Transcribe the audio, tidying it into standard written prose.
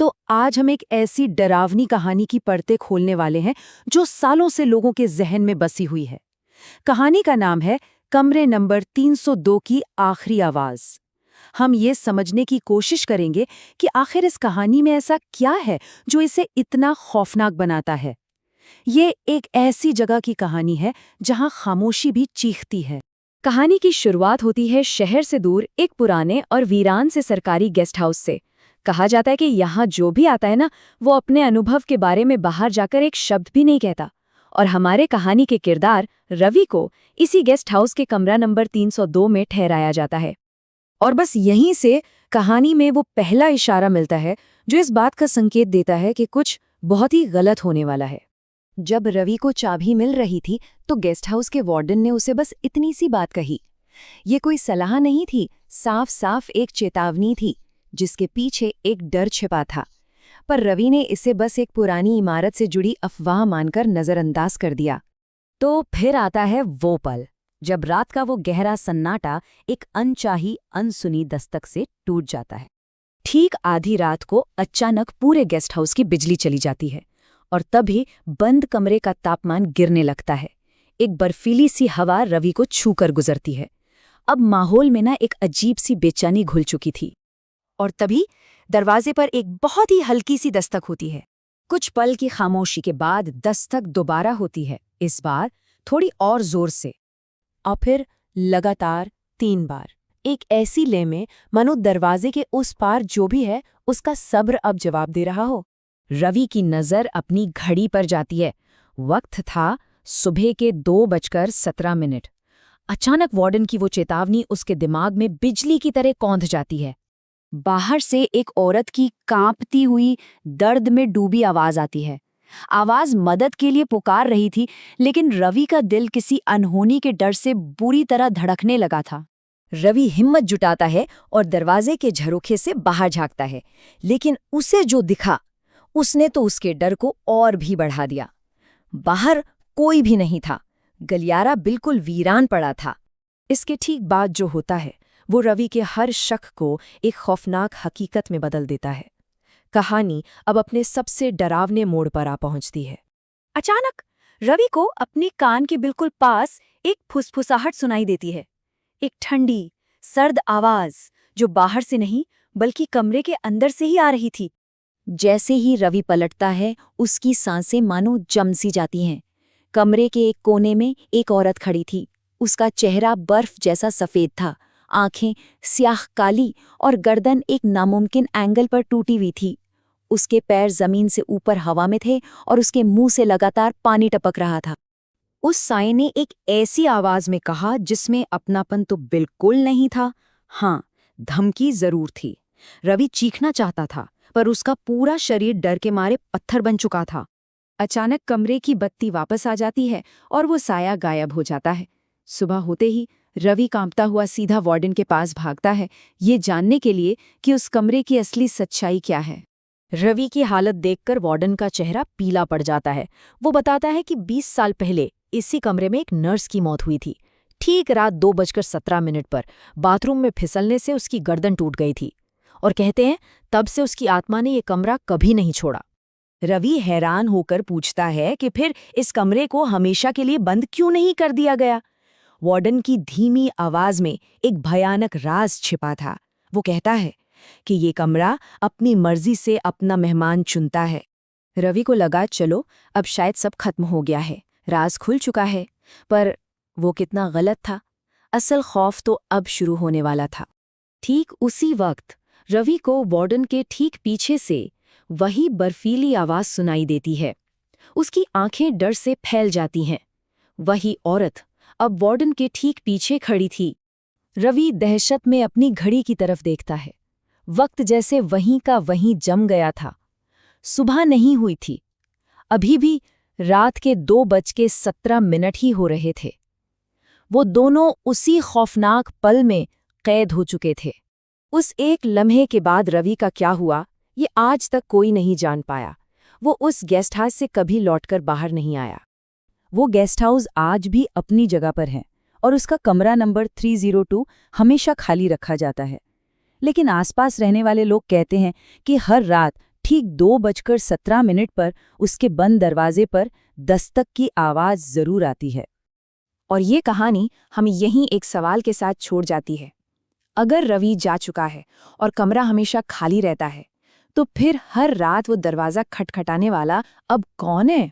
तो आज हम एक ऐसी डरावनी कहानी की परतें खोलने वाले हैं जो सालों से लोगों के जहन में बसी हुई है। कहानी का नाम है कमरे नंबर 302 की आखिरी आवाज। हम ये समझने की कोशिश करेंगे कि आखिर इस कहानी में ऐसा क्या है जो इसे इतना खौफनाक बनाता है। ये एक ऐसी जगह की कहानी है जहां खामोशी भी चीखती है। कहानी की शुरुआत होती है शहर से दूर एक पुराने और वीरान से सरकारी गेस्ट हाउस से। कहा जाता है कि यहाँ जो भी आता है ना, वो अपने अनुभव के बारे में बाहर जाकर एक शब्द भी नहीं कहता। और हमारे कहानी के किरदार रवि को इसी गेस्ट हाउस के कमरा नंबर 302 में ठहराया जाता है। और बस यहीं से कहानी में वो पहला इशारा मिलता है जो इस बात का संकेत देता है कि कुछ बहुत ही गलत होने वाला है। जब रवि को चाबी मिल रही थी तो गेस्ट हाउस के वार्डन ने उसे बस इतनी सी बात कही। ये कोई सलाह नहीं थी, साफ साफ एक चेतावनी थी जिसके पीछे एक डर छिपा था। पर रवि ने इसे बस एक पुरानी इमारत से जुड़ी अफवाह मानकर नजरअंदाज कर दिया। तो फिर आता है वो पल जब रात का वो गहरा सन्नाटा एक अनचाही अनसुनी दस्तक से टूट जाता है। ठीक आधी रात को अचानक पूरे गेस्ट हाउस की बिजली चली जाती है और तभी बंद कमरे का तापमान गिरने लगता है। एक बर्फीली सी हवा रवि को छूकर गुजरती है। अब माहौल में ना एक अजीब सी बेचैनी घुल चुकी थी। और तभी दरवाजे पर एक बहुत ही हल्की सी दस्तक होती है। कुछ पल की खामोशी के बाद दस्तक दोबारा होती है, इस बार थोड़ी और जोर से। और फिर लगातार 3 बार, एक ऐसी लय में मानो दरवाजे के उस पार जो भी है उसका सब्र अब जवाब दे रहा हो। रवि की नज़र अपनी घड़ी पर जाती है। वक्त था सुबह के 2:17। अचानक वार्डन की वो चेतावनी उसके दिमाग में बिजली की तरह कौंध जाती है। बाहर से एक औरत की कांपती हुई, दर्द में डूबी आवाज आती है। आवाज मदद के लिए पुकार रही थी, लेकिन रवि का दिल किसी अनहोनी के डर से बुरी तरह धड़कने लगा था। रवि हिम्मत जुटाता है और दरवाजे के झरोखे से बाहर झांकता है, लेकिन उसे जो दिखा उसने तो उसके डर को और भी बढ़ा दिया। बाहर कोई भी नहीं था, गलियारा बिल्कुल वीरान पड़ा था। इसके ठीक बाद जो होता है वो रवि के हर शक को एक खौफनाक हकीकत में बदल देता है। कहानी अब अपने सबसे डरावने मोड़ पर आ पहुंचती है। अचानक रवि को अपने कान के बिल्कुल पास एक फुसफुसाहट सुनाई देती है। एक ठंडी, सर्द आवाज जो बाहर से नहीं बल्कि कमरे के अंदर से ही आ रही थी। जैसे ही रवि पलटता है, उसकी सांसें मानो जम सी जाती हैं। कमरे के एक कोने में एक औरत खड़ी थी। उसका चेहरा बर्फ जैसा सफेद था, आंखें स्याह काली और गर्दन एक नामुमकिन एंगल पर टूटी हुई थी। उसके पैर जमीन से ऊपर हवा में थे और उसके मुंह से लगातार पानी टपक रहा था। उस साये ने एक ऐसी आवाज में कहा जिसमें अपनापन तो बिल्कुल नहीं था, हाँ, धमकी जरूर थी। रवि चीखना चाहता था, पर उसका पूरा शरीर डर के मारे पत्थर बन चुका था। अचानक कमरे की बत्ती वापस आ जाती है और वो साया गायब हो जाता है। सुबह होते ही रवि कांपता हुआ सीधा वार्डन के पास भागता है, ये जानने के लिए कि उस कमरे की असली सच्चाई क्या है। रवि की हालत देखकर वार्डन का चेहरा पीला पड़ जाता है। वो बताता है कि 20 साल पहले इसी कमरे में एक नर्स की मौत हुई थी। ठीक रात 2:17 पर बाथरूम में फिसलने से उसकी गर्दन टूट गई थी। और कहते हैं तब से उसकी आत्मा ने ये कमरा कभी नहीं छोड़ा। रवि हैरान होकर पूछता है कि फिर इस कमरे को हमेशा के लिए बंद क्यों नहीं कर दिया गया। वार्डन की धीमी आवाज में एक भयानक राज छिपा था। वो कहता है कि ये कमरा अपनी मर्जी से अपना मेहमान चुनता है। रवि को लगा चलो अब शायद सब खत्म हो गया है, राज खुल चुका है। पर वो कितना गलत था। असल खौफ तो अब शुरू होने वाला था। ठीक उसी वक्त रवि को वार्डन के ठीक पीछे से वही बर्फीली आवाज सुनाई देती है। उसकी आंखें डर से फैल जाती हैं। वही औरत अब वार्डन के ठीक पीछे खड़ी थी। रवि दहशत में अपनी घड़ी की तरफ देखता है। वक्त जैसे वहीं का वहीं जम गया था। सुबह नहीं हुई थी, अभी भी रात के 2:17 ही हो रहे थे। वो दोनों उसी खौफनाक पल में कैद हो चुके थे। उस एक लम्हे के बाद रवि का क्या हुआ, ये आज तक कोई नहीं जान पाया। वो उस गेस्ट हाउस से कभी लौटकर बाहर नहीं आया। वो गेस्ट हाउस आज भी अपनी जगह पर है और उसका कमरा नंबर 302 हमेशा खाली रखा जाता है। लेकिन आसपास रहने वाले लोग कहते हैं कि हर रात ठीक 2:17 पर उसके बंद दरवाजे पर दस्तक की आवाज जरूर आती है। और ये कहानी हमें यहीं एक सवाल के साथ छोड़ जाती है। अगर रवि जा चुका है और कमरा हमेशा खाली रहता है, तो फिर हर रात वो दरवाज़ा खटखटाने वाला अब कौन है?